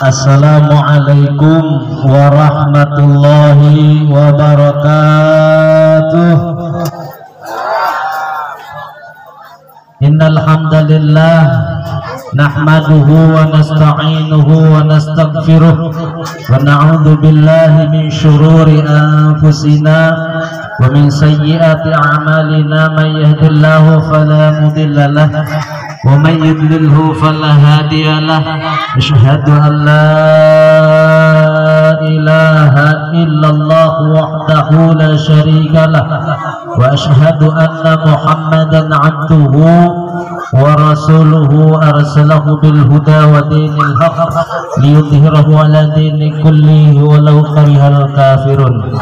Assalamualaikum warahmatullahi wabarakatuh. Innal hamdalillah nahmaduhu wa nasta'inuhu wa nastaghfiruh wa na'udzu billahi min shururi anfusina wa min sayyiati a'malina may yahdihillahu fala mudilla lahu wa may yudlilhu fala hadiya lahu. Asyhadu an la ilaha illallah wahdahu la syarika lahu wa asyhadu anna Muhammadan 'abduhu wa rasuluhu arsalahu bil huda wa dinil haqq liyudhhirahu 'ala dini kullihi walau karihal kafirun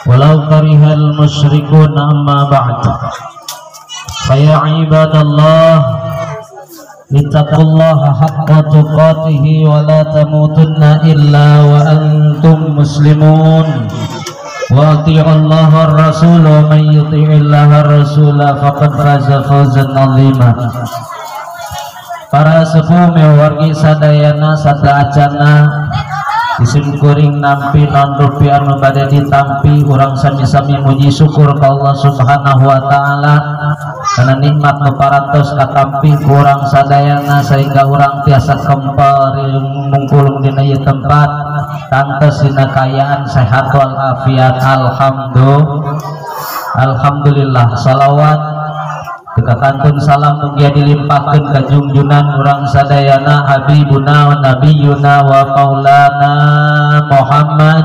walau karihal musyrikun. Amma ba'd. Faya ibadallah ittaqullaha haqqa tuqatih wa la tamutunna illa wa antum muslimun. Wa ati'ullaha ar-rasul wa man yuti'illaha ar-rasul faqad faza fawzan 'azima. Para sepuh mewargi sadayana sada acana isim kuring nampi non rupi anu bade ditampi urang sami-sami muji syukur ka Allah Subhanahu wa taala karena nikmat nu parantos katampi urang sadayana sehingga urang tiasa kempal mungkulung dina ieu tempat tantos dina kayaan sehat wal afiat. Alhamdulillah. Salawat dekatantun salam mugia dilimpahkeun ka junjunan urang sadayana habibuna wa nabiyuna wa maulana Muhammad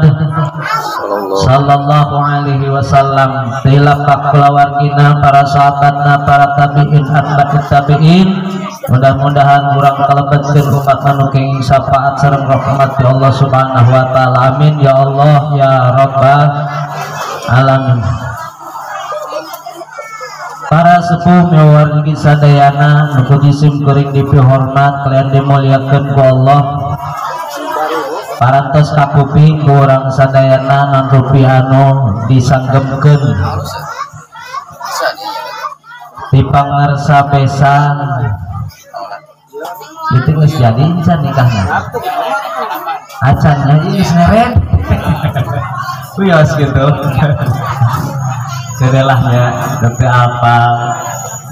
sallallahu alaihi wasallam. Tilapah kulawargina, para sahabatna, para tabi'in, atba'ut tabi'in. Mudah-mudahan urang kalebetkeun umat anu kenging syafaat sareng rahmat ya Allah Subhanahu wa taala. Amin ya Allah ya rabbal alamin. Para sepuh mewargi sadayana nuku jisim kuring dipihormat kalian dimuliakeun ku Allah. Parantos kakuping ku urang sadayana non rupi anu disanggemkeun di pangarsa besan itu geus jadi can nikahna acannya ini sneret wios gitu. Kedelahnya tapi apa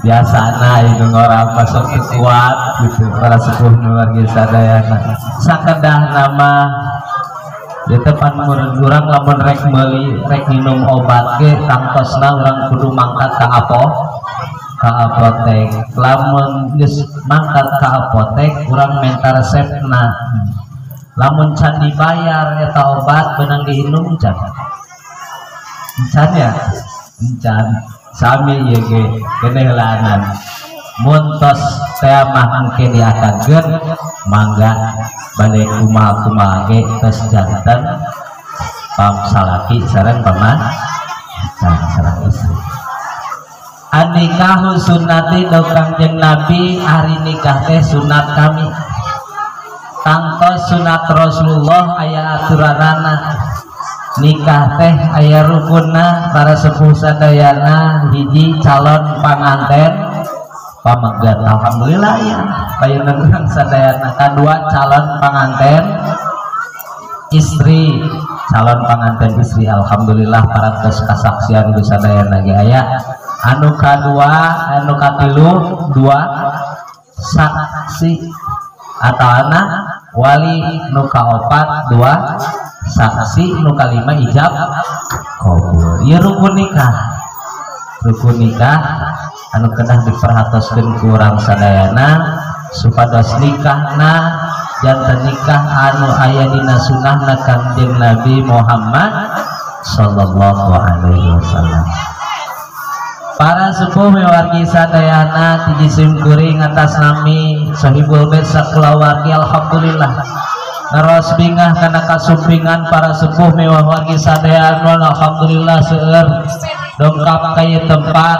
biasana itu orang pasok kuat gitu. Para sepuh nuwargi sadayana sakedah nama di depan murid urang lamun rek meuli rek minum obat ge tangtosna urang kudu mangkat ka apotek. Lamun geus mangkat ka apotek urang minta resepna. Lamun can dibayar eta obat beunang diinum can ya encan sami ye ge keneh lanan muntos teh mah engke diakageun mangga bade kumaha ge tos janten pamsalaki sareng paman sareng istri. An-nikahu sunnati do Kangjeng Nabi, hari nikah teh sunat kami. Tangtos sunat Rasulullah aya aturanana. Nikah teh aya rukunna. Para sepuh sadayana hiji calon panganten pamanggat. Alhamdulillah ya payeunan urang sadayana. Kadua calon panganten istri, calon panganten istri. Alhamdulillah parantos kasaksian ku sadayana ge aya. Anu kadua, anu katilu dua saksi atau anak wali. Nu kaopat dua saksi. Nu kalima ijab kabul. Ieu rukun nikah. Rukun nikah anu kedah diperhatoskeun ku urang sadayana supados nikahna janten nikah anu aya dina sunnahna Kangjeng Nabi Muhammad sallallahu alaihi wasallam. Para sepuh mewargi sadayana ti jisim kuring atas nami sahibul bait sakulawargi. Alhamdulillah naros bingah kana kasumpingan para sepuh mewargi sadayana. Alhamdulillah seueur dongkap ka ieu tempat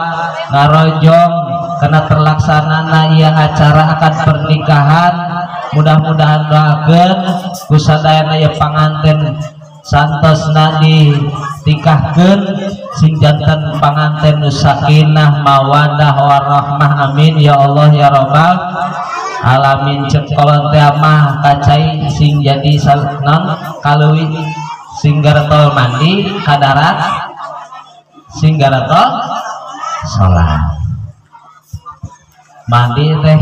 ngarojong kana terlaksanana ieu acara akad pernikahan. Mudah-mudahan doakeun ku sadayana ieu panganten santosna ditikahkeun sing janten panganten sakinah mawaddah warahmah. Amin ya Allah ya rabbal alamin cekolot teh mah kacai sing jadi non kaleuwi sing garetol mandi kadarat sing garetol salat mandi teh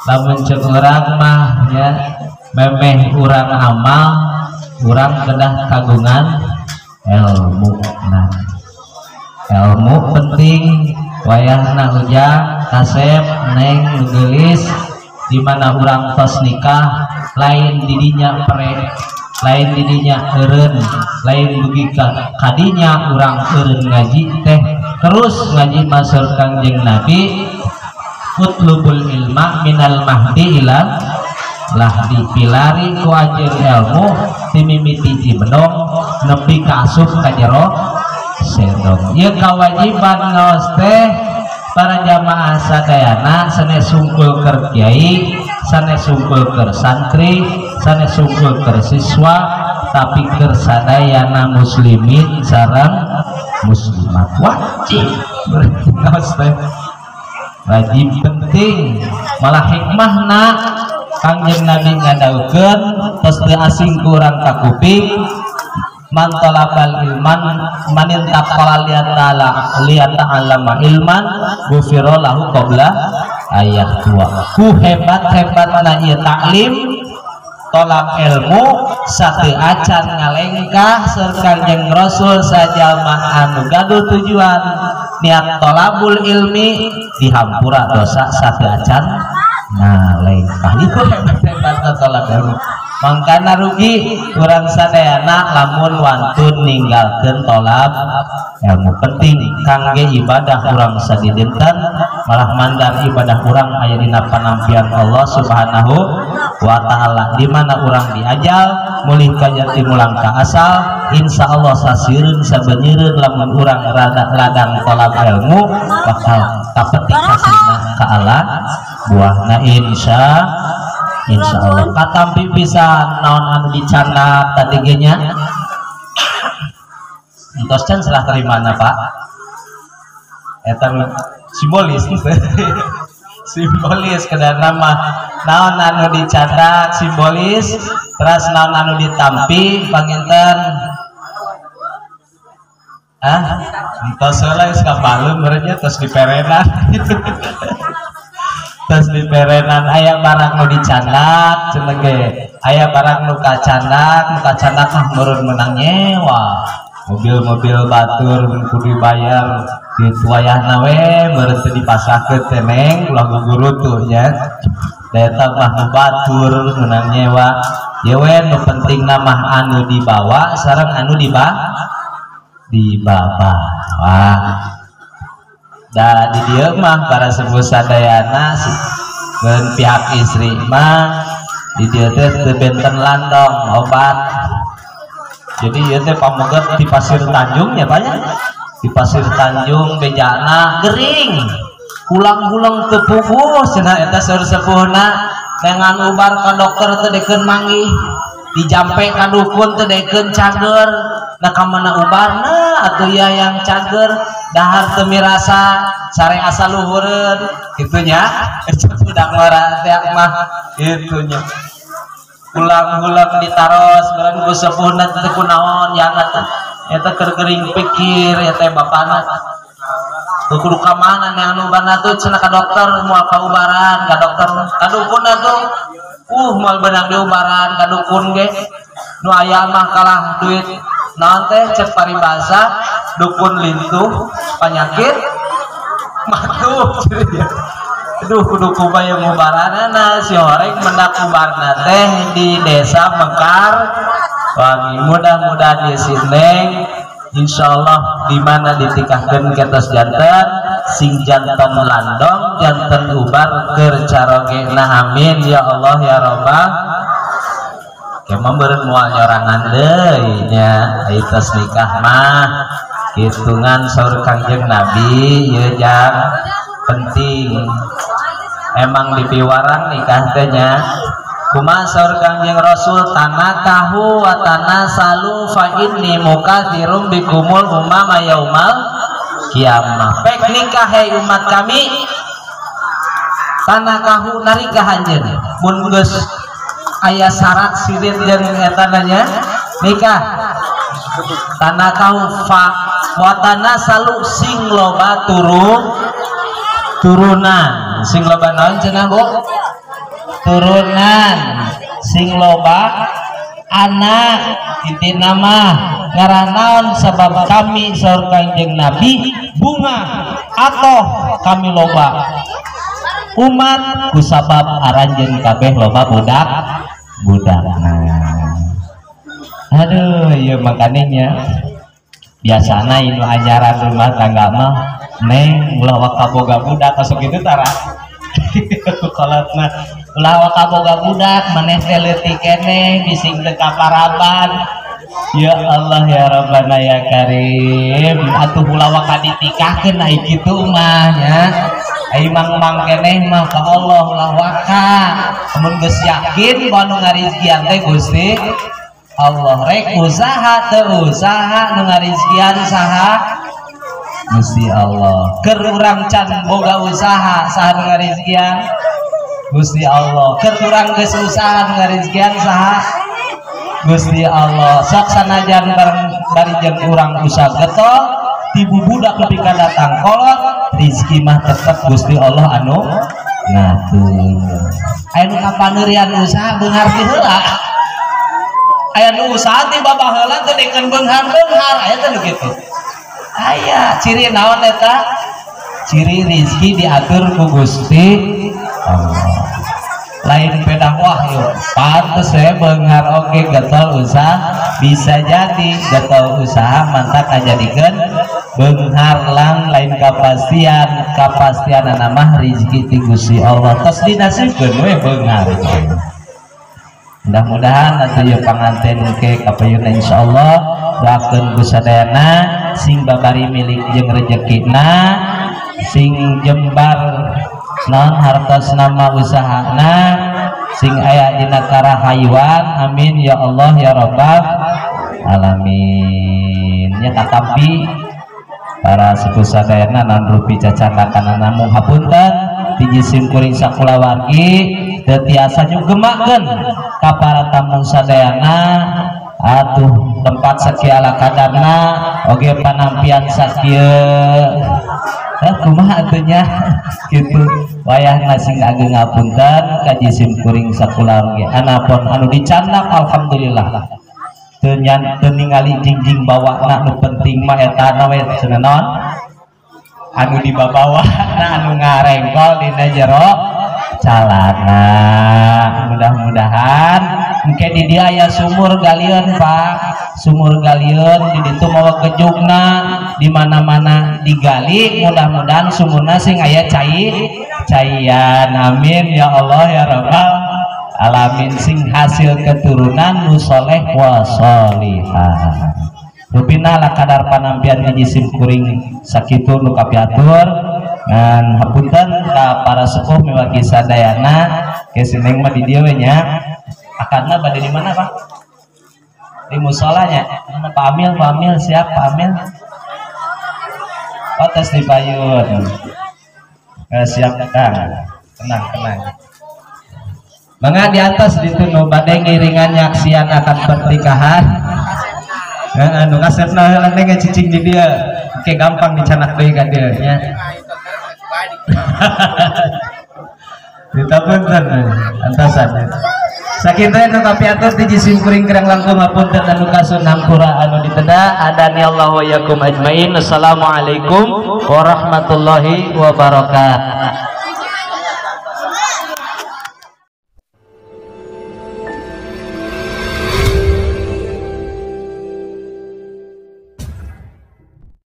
lamun ceuk urang mah ya memeh urang amal urang kedah kagungan ilmu. Nah ilmu penting wayahna ujang kasep neng gelis dimana urang tos nikah lain didinya pere lain didinya eureun lain dugi kadinya urang eureun ngaji teh terus ngaji masuk Kangjeng Nabi utlubul ilma minal mahdi ilal lahdi pilari ku ajeun ilmu timimiti jibedong nepi ka asup ka jero sedong. Ieu kawajiban ngaos teh para jamaah sadayana sanes sungkul keur kiai sanes sungkul keur santri sanes sungkul keur siswa tapi keur sadayana muslimin sareng muslimat wajib ngaos teh wajib penting malah hikmahna Kangjeng Nabi ngadaukeun tos teu asing kurang ka kuping man talabal ilman manin taqala liyata'allama ilman ghufira lahu qabla ayat 2 ku hebat-hebatna ieu taklim tolak ilmu sateu acan ngalengkah sareng Kangjeng Rasul sajalma anu gaduh tujuan niat tolabul ilmi dihampura dosa sateu acan ngalengkah itu hebat-hebatna tolak ilmu. Mangkana rugi kurang sadayana lamun wantun ninggalkeun tolab ilmu penting kangge ibadah urang sadidinten malah mandar ibadah urang aya dina panampian Allah Subhanahu wa taala di mana urang diajal mulih ka jati mulang ka asal insyaallah sasireun sabenyeureun lamun urang ladang tolab ilmu bakal kapetik hasilna ka Allah buahna insyaallah katampi bisa naon anu dicandak tadi nya entos can salah terimana Pak eta simbolis simbolis kadang mah naon anu dicandak simbolis terus naon anu ditampi panginten entos heula geus kabalun merenya terus diperenan terus di perenan aya barang nu dicandak cenah ge aya barang nu kacandak mah meureun menang nyewa mobil-mobil batur kudu dibayar kitu wayahna we meureun teu dipasahkeun teh neng ulah guguru tuh nya da eta mah nu batur menang nyewa ye we nu pentingna mah anu dibawa sareng anu dibawa wah da di dieu mah para sepuh sadayana dan pihak istri mah di dieu teh teu benten landong obat jadi ieu teh pamoga di Pasir Tanjung ya Pak ya di Pasir Tanjung bejana gering ulang-ulang teu puguh cenah eta saur sepuhna dengan ubar ka dokter teh dekeun manggih dijampe ka dukun teh dekeun cager nah kamana ubarna atuh ya yang cager dahar teu mirasa sare asal luhureun kitunya budak ngora teh mah kitunya ulang-ulang ditaros barang ku sepuhna teh kunaon yangat eta keur gering pikir eta bapana kudu ka mana nih anu ubarna tuh cenah ka dokter moal ka ubaran ka dokter ka dukun atuh moal beunang diubaran ka dukun ge nu aya mah kalah duit naon teh cek paribasa dukun lintuh penyakit matuh aduh kudu kubaya ngubaranana si horeng mendak ubarna teh di desa Mekar wangi mudah-mudahan di sini insyaallah di mana ditikahkeun ketos janten sing janten landong janten ubar keur carogena amin ya Allah ya Rabbal kemah beureun moal nyorangan deui nya aya nikah mah hitungan saur Kangjeng Nabi ieu jang penting emang dipiwarang nikah teh nya kumaha saur Kangjeng Rasul tanakahu wa tanasalu fa inni mukatsirum bikumul umama yaumal kiamah pek nikah hai umat kami tanakahu narikah anjeun mun geus aya syarat sirin jeung eta nanya nikah tanakahu fa watana salu sing loba turunan sing loba naon cenah Bu turunan sing loba anak itu nama ngarannaon sabab kami saur Kangjeng Nabi bunga atau kami loba umat kusabab aranjeun kabeh loba budak aduh ya makanya biasana inu ajaran rumah tangga mah neng ulah wakaboga budak masuk itu tara kolatna ulah wakaboga budak maneh teh leutik keneh bising teu kaparaban ya Allah ya Rabbana ya Karim atuh ulah waka ditikahkeun ai kitu mah nya ai mang-mang keneh mah ka Allah ulah waka mun geus yakin bahwa nu ngarizkian teh Gusti Allah rek usaha teu usaha nu ngarizkian saha Gusti Allah keur urang can boga usaha saha nu ngarizkian Gusti Allah keur urang geus usaha nu ngarizkian saha Gusti Allah sok sanajan bari jeung urang usaha getol tibu budak lebih ka datang kolot rezeki mah tetep Gusti Allah anu ngatur aya nu kapaneurian usaha beunghar ti heula aya nu usaha ti babaheula teh dikeun beunghar aya teh nu kitu aya ciri naon eta ciri rezeki diatur ku Gusti Allah lain beda wahyu pantes beunghar oge getol usaha bisa jadi getol usaha mantap kajadikeun beunghar lang lain kepastian mah rezeki ti Gusti Allah tos dinasibkeun we beunghar mudah-mudahan atuh ieu panganten ke kapayuna insyaallah doakeun kusadayana sing babari milik jeung rezekina sing jembar naon hartosna mah usahana sing aya dina karahayuan amin ya Allah ya rabbal alamin nya katampi para sepuh sadayana nan rupi cacandakanana mung hapunten hiji sim kuring sakulawargi teu tiasa nyugemakeun ka para tamu sadayana atuh tempat sakiala kadarna oge panampian sakieu kumaha atuh nya kitu wayahna sing ageng ngapunten ka jisim kuring sakulawargi anapun anu dicandak alhamdulillah teu ningali jingjing bawana nu penting mah eta we cenah naon anu dibabawana anu ngarengkol dina jero calana mudah-mudahan engke di dia aya sumur galieun Pak sumur galieun di ditu mawa kejugna di mana-mana digali mudah-mudahan sumurna sing aya caian amin ya Allah ya rabbal alamin sing hasil keturunan nu saleh wa shalihah rupina la kadar panampian hiji sim kuring sakitu nu kapiatur ngan hapunten ka para sepuh miwaki sadayana ke sineng mah di dieu we nya akadna bade di mana Pak di musolanya mana Pak Amil siap Pak Amil oh tes di Bayun siap tenang mangga di atas ditunuh bade ngiringan nyaksian akan pernikahan anu kasepna heula teh cicing di dia oke gampang dicanak deui ka dieu nya ditapunten antasan sakitu anu kapiatur ti jisim kuring kerang langkung hapunten anu kasun hampura anu diteda adani Allah wa yakum ajmain assalamualaikum warahmatullahi wabarakatuh.